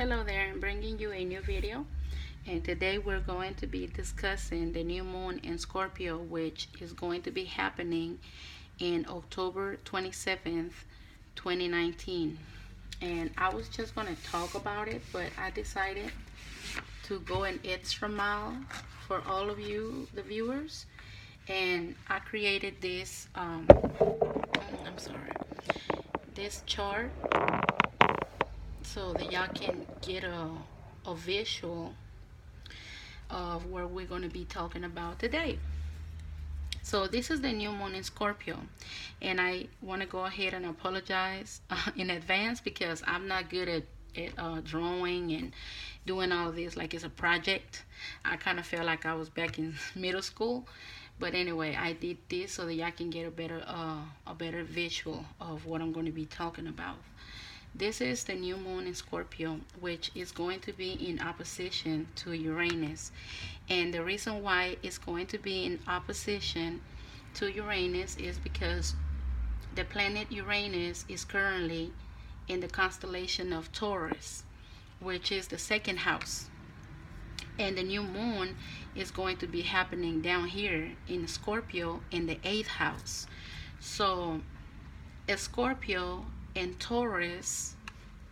Hello there, I'm bringing you a new video, and today we're going to be discussing the new moon in Scorpio, which is going to be happening in October 27th, 2019. And I was just going to talk about it, but I decided to go an extra mile for all of you, the viewers, and I created this, this chart so that y'all can get a visual of what we're going to be talking about today. So this is the new moon in Scorpio, and I want to go ahead and apologize in advance because I'm not good at drawing and doing all of this like it's a project. I kind of feel like I was back in middle school, but anyway, I did this so that y'all can get a better visual of what I'm going to be talking about. This is the new moon in Scorpio, which is going to be in opposition to Uranus. And the reason why it's going to be in opposition to Uranus is because the planet Uranus is currently in the constellation of Taurus, which is the second house. And the new moon is going to be happening down here in Scorpio in the 8th house. So a Scorpio and Taurus,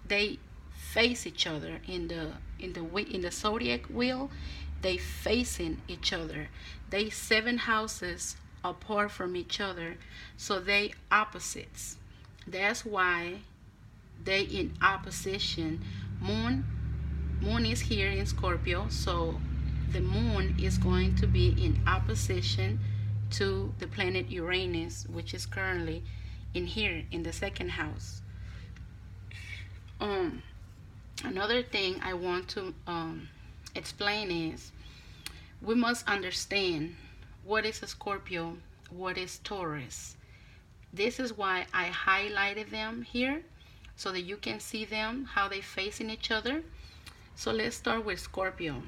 they face each other in the zodiac wheel. They facing each other. They 7 houses apart from each other, so they opposites. That's why they in opposition. Moon is here in Scorpio, so the moon is going to be in opposition to the planet Uranus, which is currently in here in the second house. Another thing I want to explain is we must understand what is a Scorpio, what is Taurus. This is why I highlighted them here so that you can see them, how they facing each other. So let's start with Scorpio.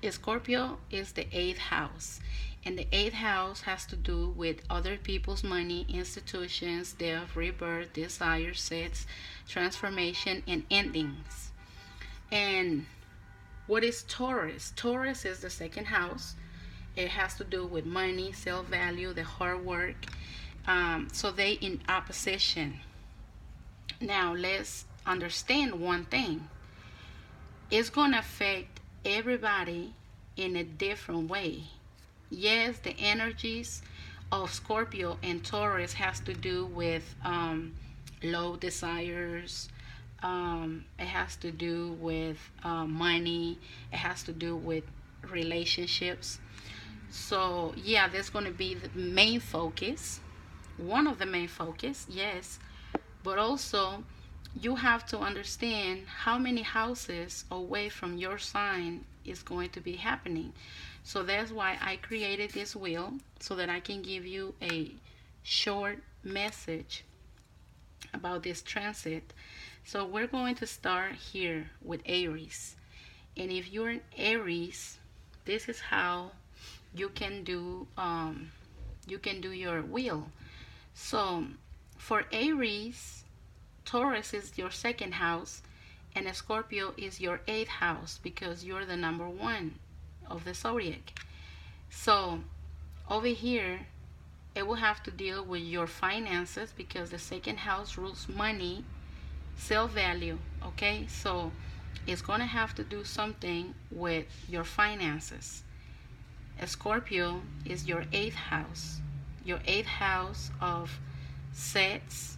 Scorpio is the 8th house, and the 8th house has to do with other people's money, institutions, death, rebirth, desire, sets, transformation, and endings. And what is Taurus? Taurus is the second house. It has to do with money, self-value, the hard work. So they in opposition. Now let's understand one thing. It's going to affect everybody in a different way. Yes, the energies of Scorpio and Taurus has to do with low desires. It has to do with money. It has to do with relationships. So yeah, that's going to be the main focus. One of the main focus, yes. But also, you have to understand how many houses away from your sign is going to be happening. So that's why I created this wheel, so that I can give you a short message about this transit. So we're going to start here with Aries. And if you're in Aries, this is how you can do your wheel. So for Aries, Taurus is your second house, and a Scorpio is your 8th house because you're the number 1 of the zodiac. So over here, it will have to deal with your finances because the second house rules money, self-value. Okay, so it's going to have to do something with your finances. A Scorpio is your 8th house, your 8th house of sets,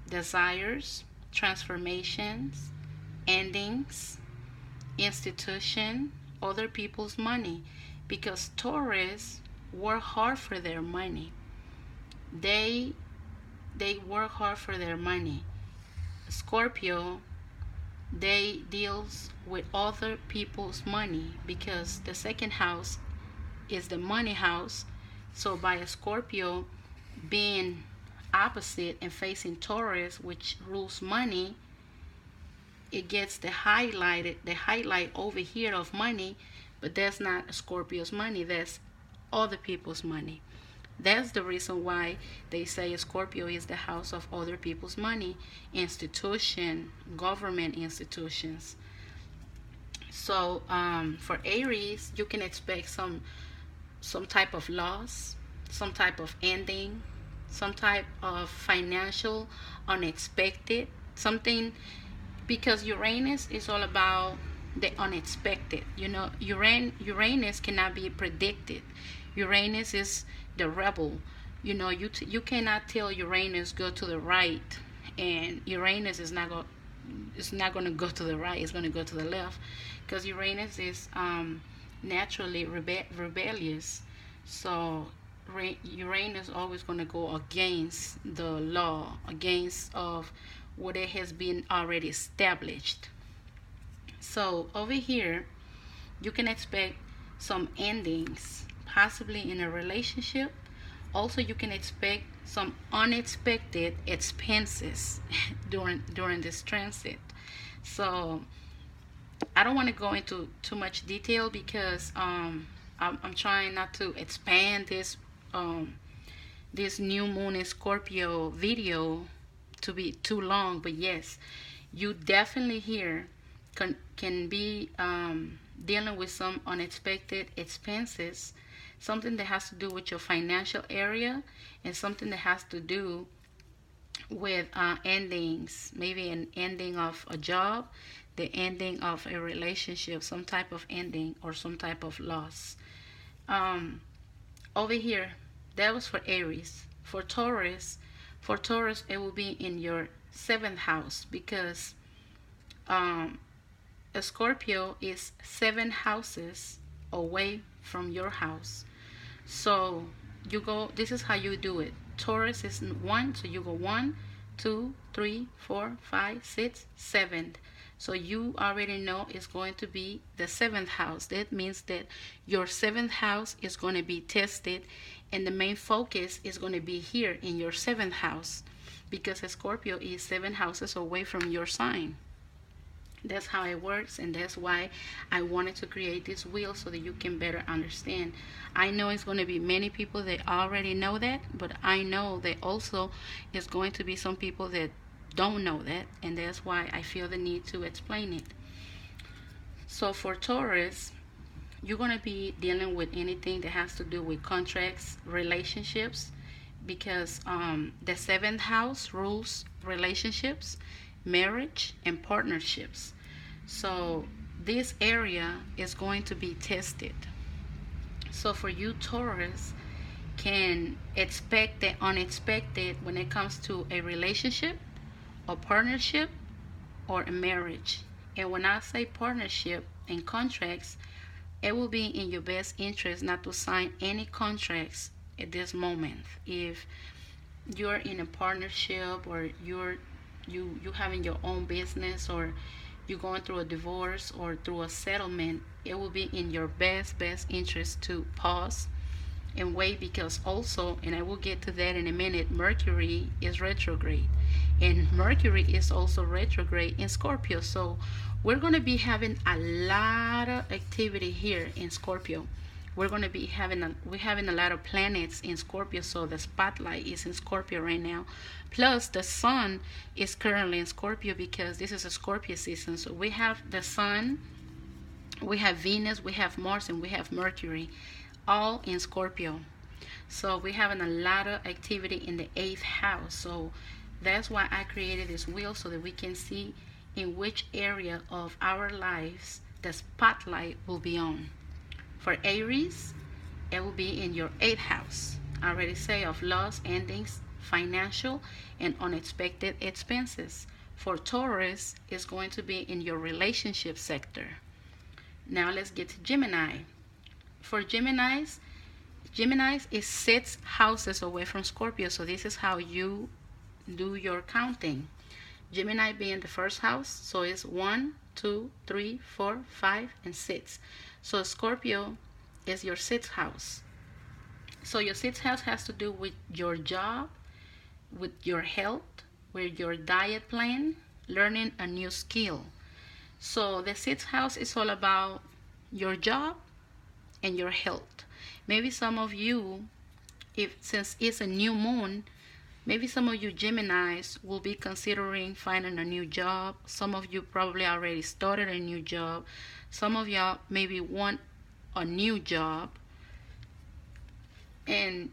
desires, transformations, endings, institution, other people's money, because Taurus work hard for their money. They work hard for their money. Scorpio, they deals with other people's money because the second house is the money house. So by a Scorpio being opposite and facing Taurus, which rules money, it gets the highlight over here of money, but that's not Scorpio's money, that's other people's money. That's the reason why they say Scorpio is the house of other people's money, institution, government institutions. So for Aries, you can expect some type of loss, some type of ending, some type of financial unexpected something, because Uranus is all about the unexpected. You know, Uranus cannot be predicted. Uranus is the rebel. You know, you cannot tell Uranus go to the right, and Uranus is not going. It's not going to go to the right. It's going to go to the left, because Uranus is naturally rebellious. So Uranus always going to go against the law, against of what it has been already established. So over here, you can expect some endings, possibly in a relationship. Also, you can expect some unexpected expenses during this transit. So I don't want to go into too much detail because I'm trying not to expand this new moon in Scorpio video to be too long. But yes, you definitely here can be dealing with some unexpected expenses, something that has to do with your financial area, and something that has to do with endings, maybe an ending of a job, the ending of a relationship, some type of ending or some type of loss. um, Over here, that was for Aries. For Taurus it will be in your seventh house, because um, a Scorpio is 7 houses away from your house. So you go, this is how you do it. Taurus is 1, so you go 1, 2, 3, 4, 5, 6, 7. So you already know it's going to be the seventh house. That means that your seventh house is going to be tested, and the main focus is going to be here in your seventh house, because a Scorpio is 7 houses away from your sign. That's how it works, and that's why I wanted to create this wheel, so that you can better understand. I know it's going to be many people that already know that, but I know that also it's going to be some people that don't know that, and that's why I feel the need to explain it. So for Taurus, you're going to be dealing with anything that has to do with contracts, relationships, because the seventh house rules relationships, marriage, and partnerships. So this area is going to be tested. So for you, Taurus can expect the unexpected when it comes to a relationship, a partnership, or a marriage. And when I say partnership and contracts, it will be in your best interest not to sign any contracts at this moment. If you're in a partnership, or you having your own business, or you're going through a divorce or through a settlement, it will be in your best interest to pause and wait, because also, and I will get to that in a minute, Mercury is retrograde, and Mercury is also retrograde in Scorpio. So we're going to be having a lot of activity here in Scorpio. We're having a lot of planets in Scorpio, so the spotlight is in Scorpio right now. Plus the sun is currently in Scorpio, because this is a Scorpio season. So we have the sun, we have Venus, we have Mars, and we have Mercury, all in Scorpio. So we're having a lot of activity in the 8th house. So that's why I created this wheel, so that we can see in which area of our lives the spotlight will be on. For Aries, it will be in your 8th house. I already say of loss, endings, financial, and unexpected expenses. For Taurus, it's going to be in your relationship sector. Now let's get to Gemini. For Geminis is 6 houses away from Scorpio, so this is how you do your counting. Gemini being the first house, so it's 1, 2, 3, 4, 5, and 6. So Scorpio is your 6th house. So your 6th house has to do with your job, with your health, with your diet plan, learning a new skill. So the 6th house is all about your job and your health. Maybe some of you if since it's a new moon, maybe some of you Geminis will be considering finding a new job. Some of you probably already started a new job. Some of y'all maybe want a new job. And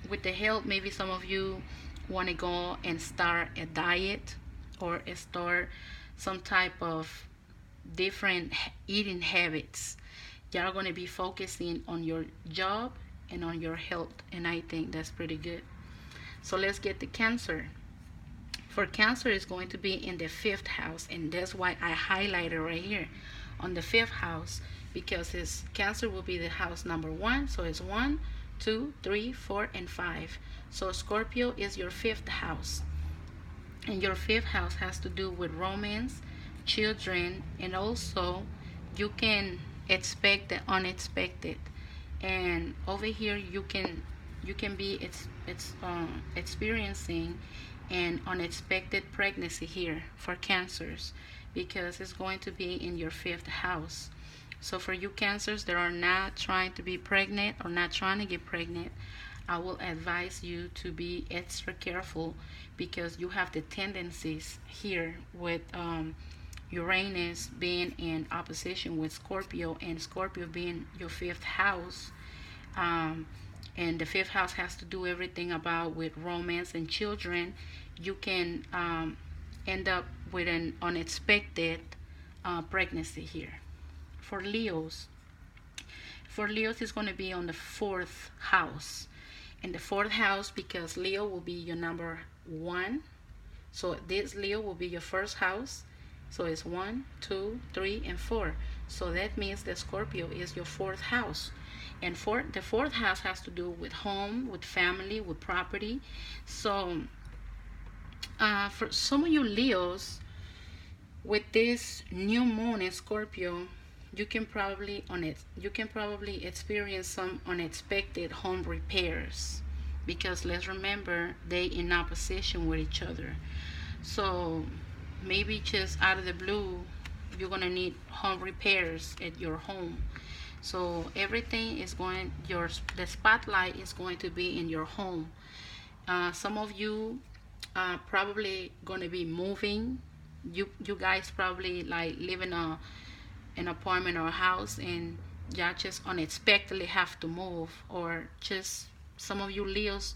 with the help, maybe some of you want to go and start a diet or start some type of different eating habits. Y'all going to be focusing on your job and on your health, and I think that's pretty good. So let's get to Cancer. For Cancer, is going to be in the fifth house, and that's why I highlighted right here on the fifth house, because his Cancer will be the house number one. So it's 1, 2, 3, 4, and 5. So Scorpio is your fifth house, and your fifth house has to do with romance, children, and also you can expect the unexpected. And over here you can be experiencing an unexpected pregnancy here for Cancers, because it's going to be in your fifth house. So for you Cancers that are not trying to be pregnant or not trying to get pregnant, I will advise you to be extra careful, because you have the tendencies here with Uranus being in opposition with Scorpio, and Scorpio being your fifth house. And the fifth house has to do everything about with romance and children. You can end up with an unexpected pregnancy here. For Leos, it's going to be on the fourth house. In the fourth house, because Leo will be your number one. So this Leo will be your first house. So it's 1, 2, 3, and 4. So that means that Scorpio is your fourth house. And the fourth house has to do with home, with family, with property. So for some of you Leos, with this new moon in Scorpio, you can probably experience some unexpected home repairs, because let's remember they in opposition with each other. So maybe just out of the blue you're gonna need home repairs at your home. So everything is going, the spotlight is going to be in your home. Some of you are probably going to be moving. You guys probably like live in an apartment or a house, and y'all just unexpectedly have to move, or just some of you Leos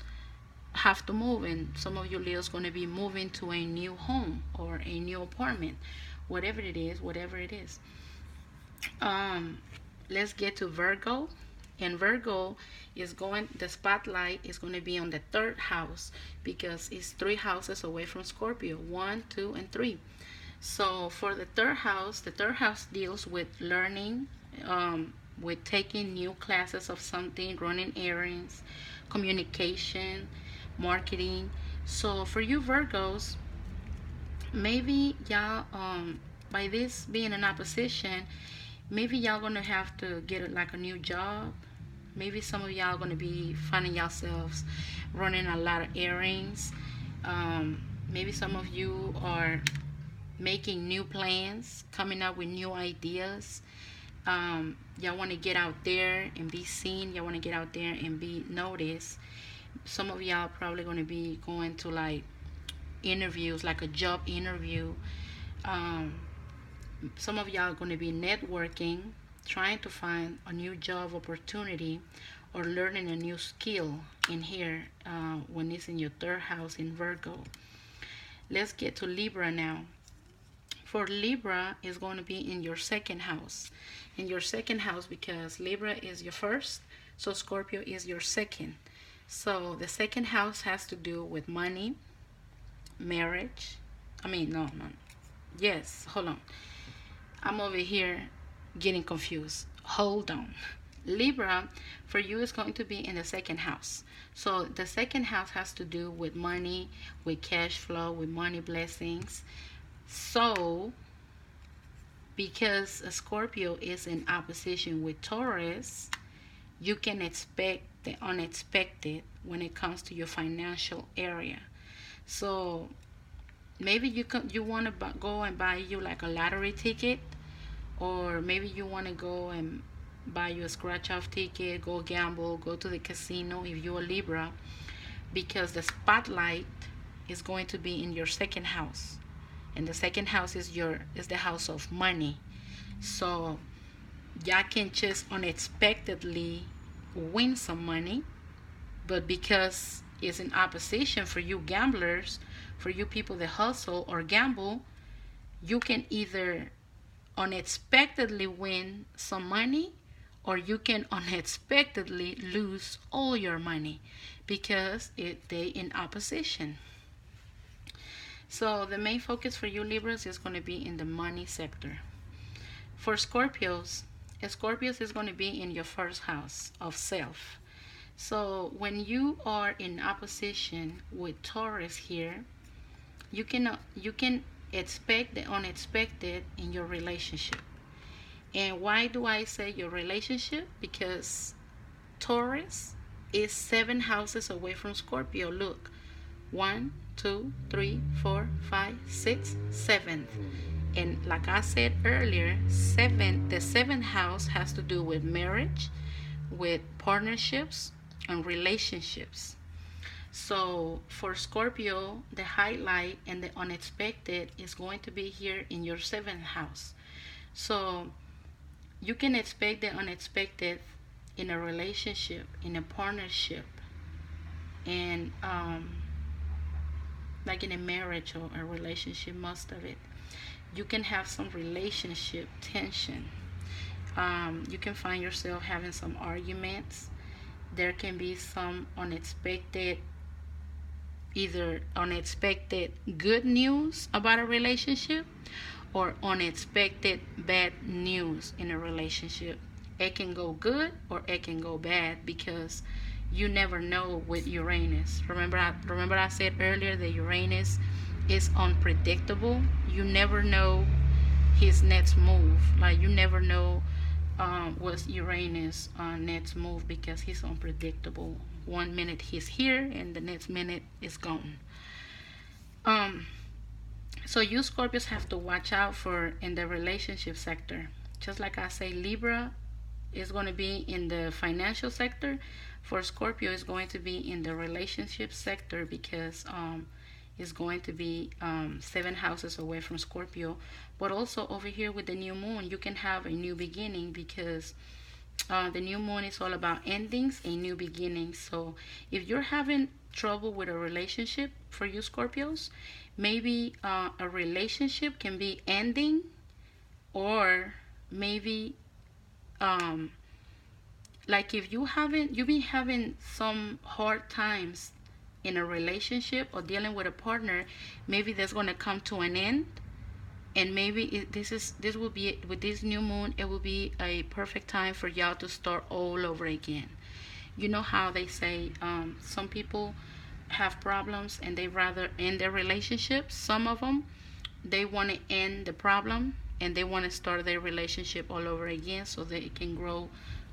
have to move, and some of you Leos going to be moving to a new home or a new apartment, whatever it is. Let's get to Virgo. And Virgo is going, the spotlight is going to be on the third house, because it's 3 houses away from Scorpio, 1, 2, and 3. So for the third house deals with learning, with taking new classes of something, running errands, communication, marketing. So for you Virgos, maybe y'all by this being an opposition, maybe y'all gonna have to get like a new job. Maybe some of y'all gonna be finding yourselves running a lot of errands. Maybe some of you are making new plans, coming up with new ideas. Y'all want to get out there and be seen. Y'all want to get out there and be noticed. Some of y'all probably going to be going to like interviews, like a job interview. Some of y'all are going to be networking, trying to find a new job opportunity or learning a new skill in here when it's in your third house in Virgo. Let's get to Libra now. For Libra, is going to be in your second house. In your second house, because Libra is your first, so Scorpio is your second. So the second house has to do with money, marriage. Yes, hold on. I'm over here getting confused. Hold on. Libra, for you, is going to be in the second house. So the second house has to do with money, with cash flow, with money blessings. So because a Scorpio is in opposition with Taurus, you can expect the unexpected when it comes to your financial area. So maybe you want to go and buy you like a lottery ticket, or maybe you want to go and buy you a scratch off ticket, go gamble, go to the casino if you're a Libra, because the spotlight is going to be in your second house. And the second house is the house of money. So y'all can just unexpectedly win some money, but because it's in opposition for you gamblers, for you people that hustle or gamble, you can either unexpectedly win some money, or you can unexpectedly lose all your money because they in opposition. So the main focus for you Libras is going to be in the money sector. For Scorpios is going to be in your first house of self. So when you are in opposition with Taurus here, you can expect the unexpected in your relationship. And why do I say your relationship? Because Taurus is 7 houses away from Scorpio. Look, 1, 2, 3, 4, 5, 6, 7. And like I said earlier, the 7th house has to do with marriage, with partnerships, and relationships. So for Scorpio, the highlight and the unexpected is going to be here in your 7th house. So you can expect the unexpected in a relationship, in a partnership, and like in a marriage or a relationship, most of it. You can have some relationship tension. You can find yourself having some arguments. There can be some unexpected, either unexpected good news about a relationship or unexpected bad news in a relationship. It can go good or it can go bad because you never know with Uranus. Remember I said earlier that Uranus is unpredictable. You never know his next move. Like you never know what's Uranus' next move because he's unpredictable. One minute he's here and the next minute is gone. So you Scorpios have to watch out for in the relationship sector. Just like I say, Libra is going to be in the financial sector. For Scorpio, it's going to be in the relationship sector because it's going to be 7 houses away from Scorpio. But also over here with the new moon, you can have a new beginning because the new moon is all about endings and new beginnings. So if you're having trouble with a relationship, for you Scorpios, maybe a relationship can be ending, or maybe like if you've been having some hard times in a relationship or dealing with a partner, maybe that's going to come to an end. And maybe this will be, with this new moon, it will be a perfect time for y'all to start all over again. You know how they say some people have problems and they rather end their relationships. Some of them, they want to end the problem and they want to start their relationship all over again so they can grow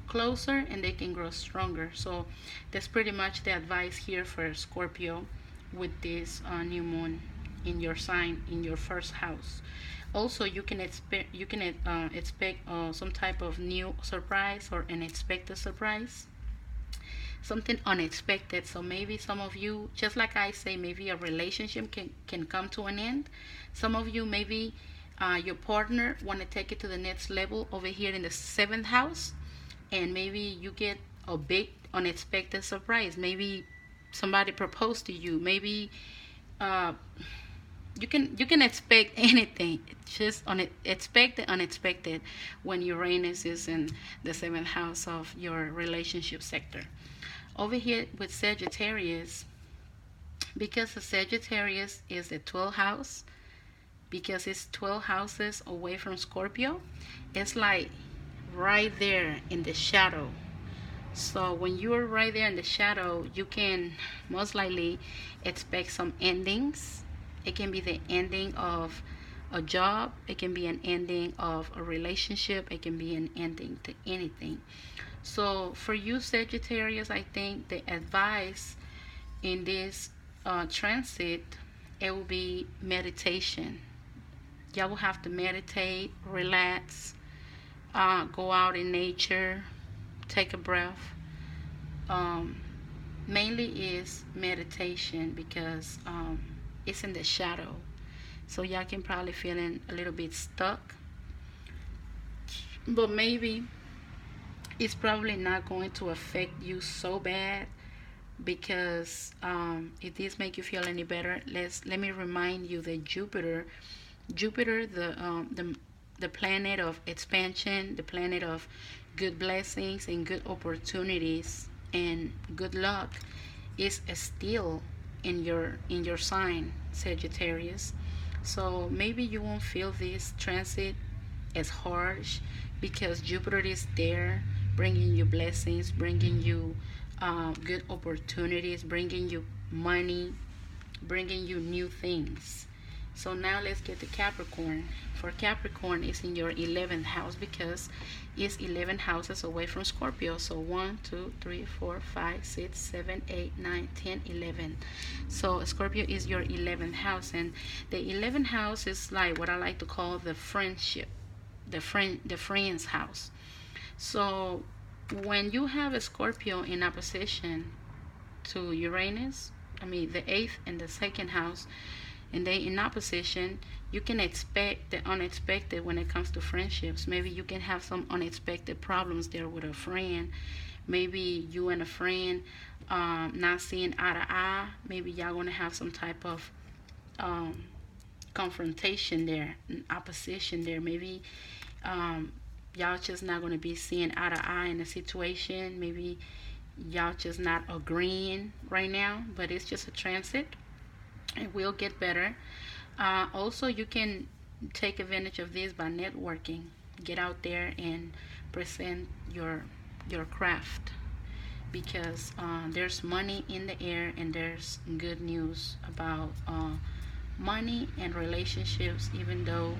closer and they can grow stronger. So that's pretty much the advice here for Scorpio with this new moon in your sign, in your first house. Also, you can expect some type of new surprise or an expected surprise, something unexpected. So maybe some of you, just like I say, maybe a relationship can come to an end. Some of you, maybe your partner want to take it to the next level over here in the 7th house, and maybe you get a big unexpected surprise. Maybe somebody proposed to you. Maybe you can expect anything. Just expect the unexpected when Uranus is in the 7th house of your relationship sector. Over here with Sagittarius, because the Sagittarius is the 12th house, because it's 12 houses away from Scorpio, it's like right there in the shadow. So when you are right there in the shadow, you can most likely expect some endings. It can be the ending of a job. It can be an ending of a relationship. It can be an ending to anything. So for you Sagittarius, I think the advice in this transit, it will be meditation. Y'all will have to meditate, relax, go out in nature, take a breath. Um, Mainly is meditation because it's in the shadow. So y'all can probably feeling a little bit stuck, but maybe it's probably not going to affect you so bad because if this make you feel any better, let me remind you that Jupiter, the planet of expansion, the planet of good blessings and good opportunities and good luck, is still in your sign, Sagittarius. So maybe you won't feel this transit as harsh because Jupiter is there, bringing you blessings, bringing you good opportunities, bringing you money, bringing you new things. So now let's get to Capricorn. For Capricorn, it's in your 11th house because it's 11 houses away from Scorpio. So 1, 2, 3, 4, 5, 6, 7, 8, 9, 10, 11. So Scorpio is your 11th house, and the 11th house is like what I like to call the friendship, the friend's house. So when you have a Scorpio in opposition to Uranus, I mean the 8th and the 2nd house, and they in opposition, you can expect the unexpected when it comes to friendships. Maybe you can have some unexpected problems there with a friend. Maybe you and a friend not seeing eye to eye. Maybe y'all gonna have some type of um, confrontation there, opposition there. Maybe y'all just not gonna be seeing eye to eye in a situation. Maybe y'all just not agreeing right now, but it's just a transit. It will get better. Also, you can take advantage of this by networking. Get out there and present your craft because there's money in the air and there's good news about money and relationships, even though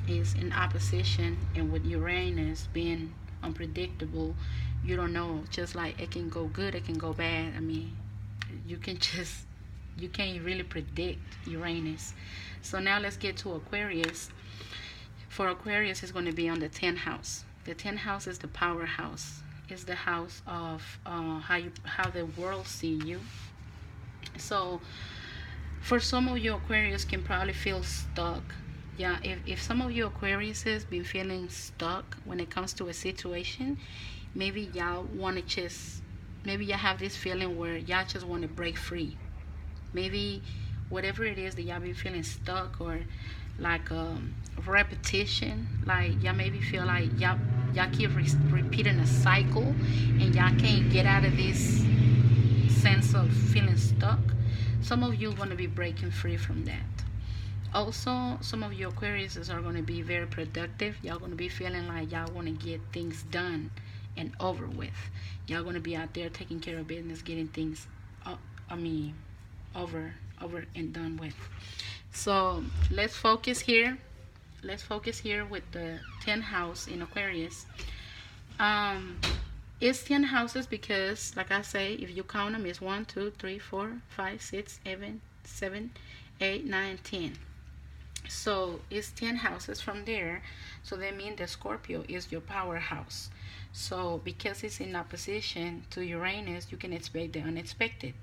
it's in opposition and with Uranus being unpredictable, you don't know. Just like it can go good, it can go bad. I mean, you can just you can't really predict Uranus. So now let's get to Aquarius. For Aquarius, it's going to be on the 10th house. The 10th house is the power house. It's the house of how the world see you. So for some of you Aquarius can probably feel stuck. Yeah, if some of you Aquarius has been feeling stuck when it comes to a situation, maybe y'all want to just maybe y'all have this feeling where y'all just want to break free. Maybe whatever it is that y'all been feeling stuck or like repetition, like y'all maybe feel like y'all keep repeating a cycle and y'all can't get out of this sense of feeling stuck. Some of you want to be breaking free from that. Also, some of you Aquariuses are going to be very productive. Y'all going to be feeling like y'all want to get things done and over with. Y'all going to be out there taking care of business, getting things over and done with. So let's focus here with the 10th house in Aquarius. It's 10 houses because like I say, if you count them, it's 1, 2, 3, 4, 5, 6, 7, 8, 9, 10. So it's 10 houses from there. So that means the Scorpio is your powerhouse. So because it's in opposition to Uranus, you can expect the unexpected.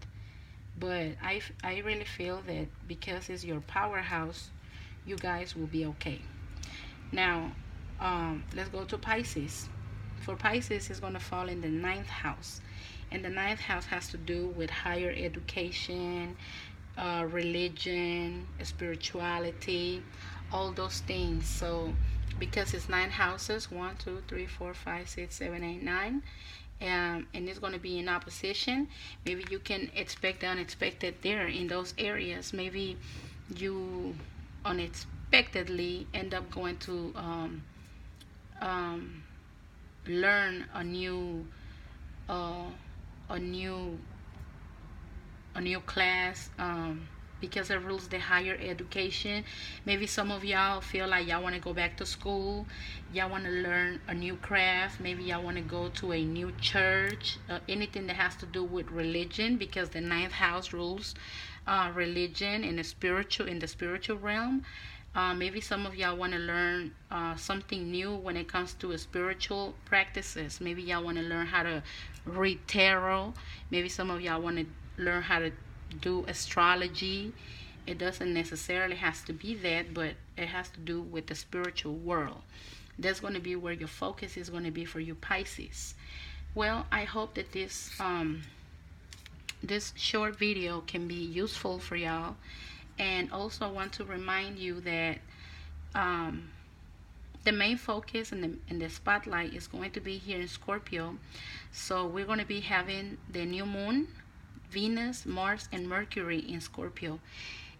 But I really feel that because it's your powerhouse, you guys will be okay. Now, let's go to Pisces. For Pisces, it's going to fall in the 9th house. And the 9th house has to do with higher education, religion, spirituality, all those things. So because it's 9 houses, 1, 2, 3, 4, 5, 6, 7, 8, 9, and it's going to be in opposition, maybe you can expect the unexpected there in those areas. Maybe you unexpectedly end up going to learn a new a new class because it rules the higher education. Maybe some of y'all feel like y'all want to go back to school, y'all want to learn a new craft, maybe y'all want to go to a new church, anything that has to do with religion, because the 9th house rules religion in the spiritual realm. Maybe some of y'all want to learn something new when it comes to spiritual practices. Maybe y'all want to learn how to read tarot. Maybe some of y'all want to learn how to do astrology. It doesn't necessarily has to be that, but it has to do with the spiritual world. That's going to be where your focus is going to be for you Pisces. Well, I hope that this short video can be useful for y'all. And also I want to remind you that the main focus and the spotlight is going to be here in Scorpio. So we're going to be having the new moon, Venus, Mars, and Mercury in Scorpio.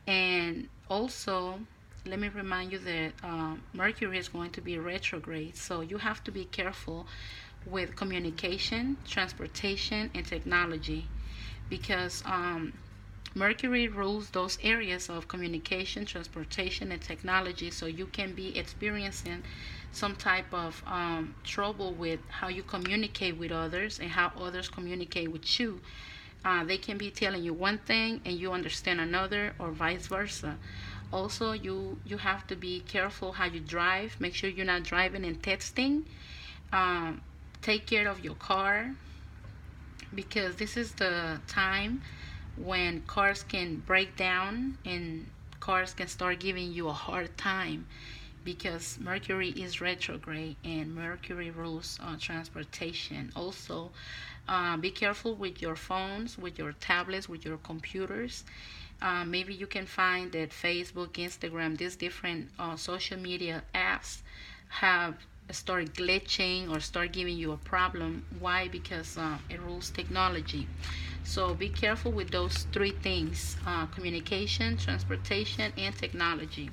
And also, let me remind you that Mercury is going to be retrograde. So you have to be careful with communication, transportation, and technology, because Mercury rules those areas of communication, transportation, and technology. So you can be experiencing some type of trouble with how you communicate with others and how others communicate with you. They can be telling you one thing and you understand another, or vice versa. Also, you have to be careful how you drive. Make sure you're not driving and texting. Take care of your car, because this is the time when cars can break down and cars can start giving you a hard time, because Mercury is retrograde and Mercury rules transportation. Also, be careful with your phones, with your tablets, with your computers. Maybe you can find that Facebook, Instagram, these different social media apps have start glitching or start giving you a problem. Why? Because it rules technology. So be careful with those three things: communication, transportation, and technology.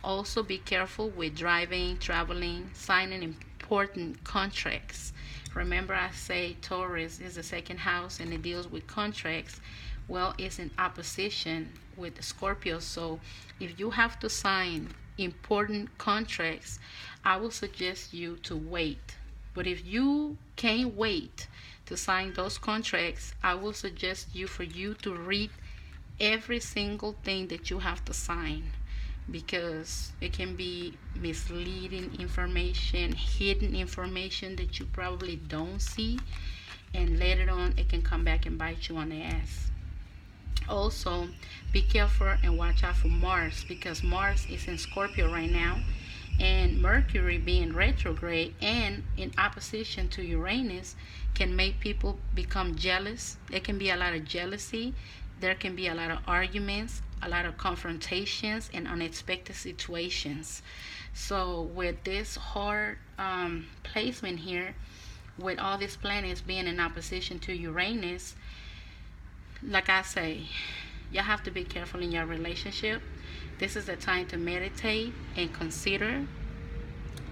Also be careful with driving, traveling, signing important contracts. Remember, I say Taurus is the second house and it deals with contracts. Well, it's in opposition with Scorpio. So if you have to sign important contracts, I will suggest you to wait. But if you can't wait to sign those contracts, I will suggest you for you to read every single thing that you have to sign, because it can be misleading information, hidden information that you probably don't see, and later on it can come back and bite you on the ass. Also, be careful and watch out for Mars, because Mars is in Scorpio right now, and Mercury being retrograde and in opposition to Uranus can make people become jealous. There can be a lot of jealousy. There can be a lot of arguments, a lot of confrontations, and unexpected situations. So with this hard placement here, with all these planets being in opposition to Uranus, like I say, you have to be careful in your relationship. This is the time to meditate and consider.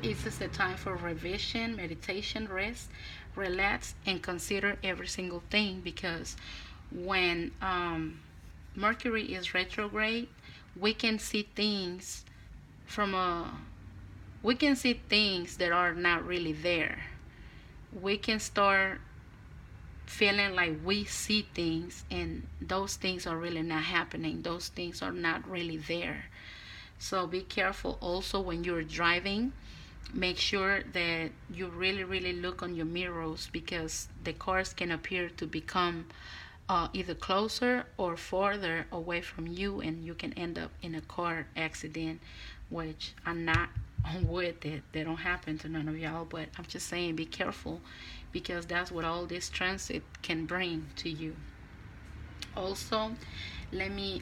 This is the time for revision, meditation, rest, relax, and consider every single thing, because when Mercury is retrograde, we can see things we can see things that are not really there. We can start feeling like we see things and those things are really not happening. Those things are not really there. So be careful also when you're driving. Make sure that you really look on your mirrors, because the cars can appear to become either closer or farther away from you, and you can end up in a car accident, which I'm not with it. They don't happen to none of y'all, but I'm just saying be careful, because that's what all this transit can bring to you. Also, let me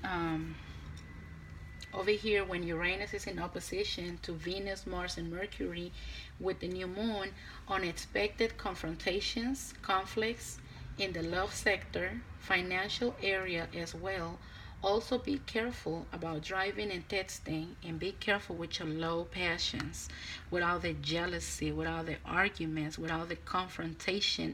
over here, when Uranus is in opposition to Venus, Mars, and Mercury with the new moon, unexpected confrontations, conflicts in the love sector, financial area as well. Also be careful about driving and texting, and be careful with your low passions, with all the jealousy, with all the arguments, with all the confrontation,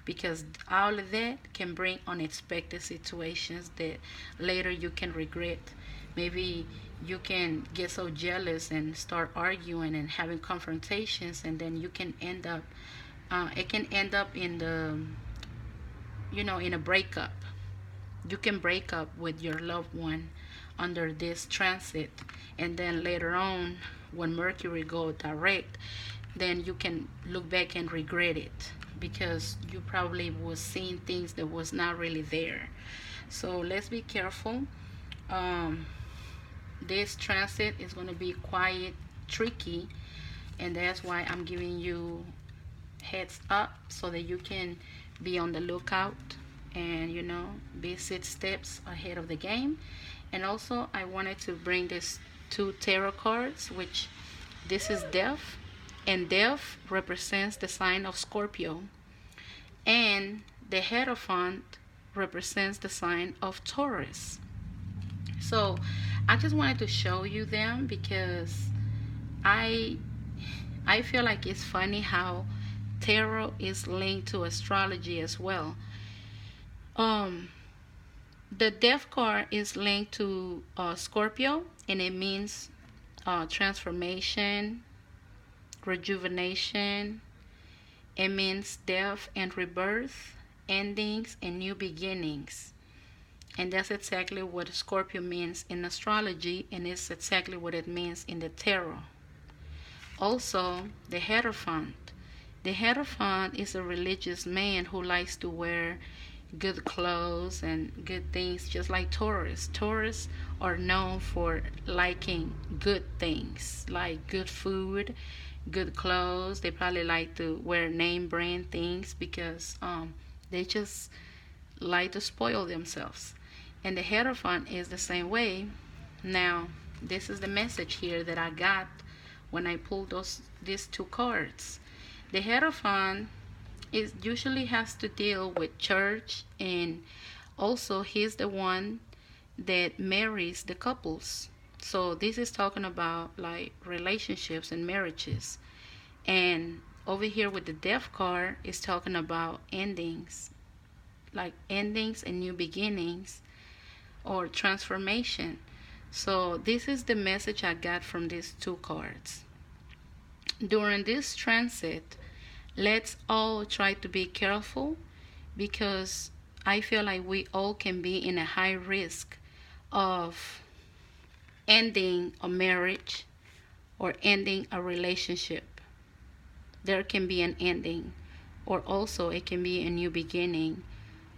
because all of that can bring unexpected situations that later you can regret. Maybe you can get so jealous and start arguing and having confrontations, and then you can end up it can end up in the in a breakup. You can break up with your loved one under this transit, and then later on when Mercury go direct, then you can look back and regret it because you probably was seeing things that was not really there. So let's be careful. um, this transit is going to be quite tricky, and that's why I'm giving you heads up so that you can be on the lookout and be 6 steps ahead of the game. And also I wanted to bring this 2 tarot cards, which this is death, and death represents the sign of Scorpio, and the Hierophant represents the sign of Taurus. So I just wanted to show you them because I feel like it's funny how tarot is linked to astrology as well. The death card is linked to Scorpio, and it means transformation, rejuvenation. It means death and rebirth, endings and new beginnings. And that's exactly what Scorpio means in astrology, and it's exactly what it means in the tarot. Also, the Hierophant. The Hierophant is a religious man who likes to wear good clothes and good things, just like Taurus. Taurus are known for liking good things, like good food, good clothes. They probably like to wear name brand things because they just like to spoil themselves. And the Hierophant is the same way. Now, this is the message here that I got when I pulled these 2 cards. The Hierophant usually has to deal with church, and also he's the one that marries the couples. So this is talking about like relationships and marriages. And over here with the death card is talking about endings, like endings and new beginnings or transformation. So this is the message I got from these 2 cards. During this transit, let's all try to be careful, because I feel like we all can be in a high risk of ending a marriage or ending a relationship. There can be an ending, or also it can be a new beginning,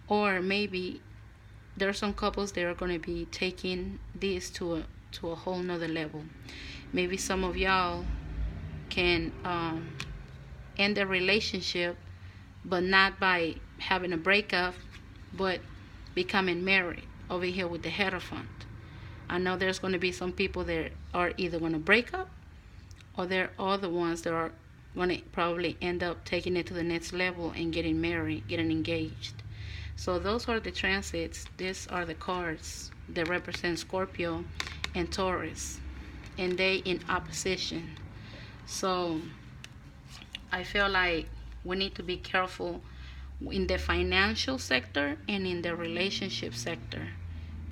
or maybe there are some couples that are going to be taking this to a whole nother level. Maybe some of y'all can end a relationship, but not by having a breakup, but becoming married over here with the Hierophant. I know there's going to be some people that are either going to break up, or there are the ones that are going to probably end up taking it to the next level and getting married, getting engaged. So those are the transits. These are the cards that represent Scorpio and Taurus, and they in opposition. So I feel like we need to be careful in the financial sector and in the relationship sector.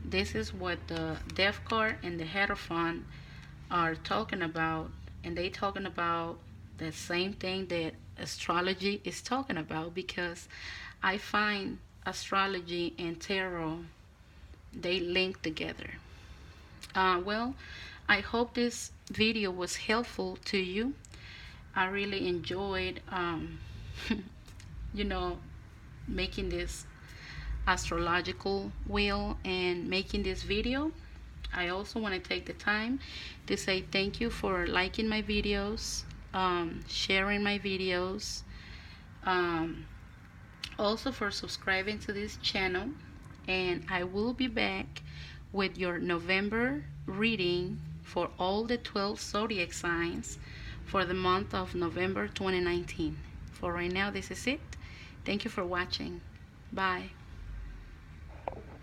This is what the Death card and the Hierophant are talking about, and they talking about the same thing that astrology is talking about, because I find astrology and tarot, they link together. Well, I hope this video was helpful to you. I really enjoyed making this astrological wheel and making this video. I also want to take the time to say thank you for liking my videos, sharing my videos, also for subscribing to this channel. And I will be back with your November reading for all the 12 zodiac signs for the month of November 2019. For right now, this is it. Thank you for watching. Bye.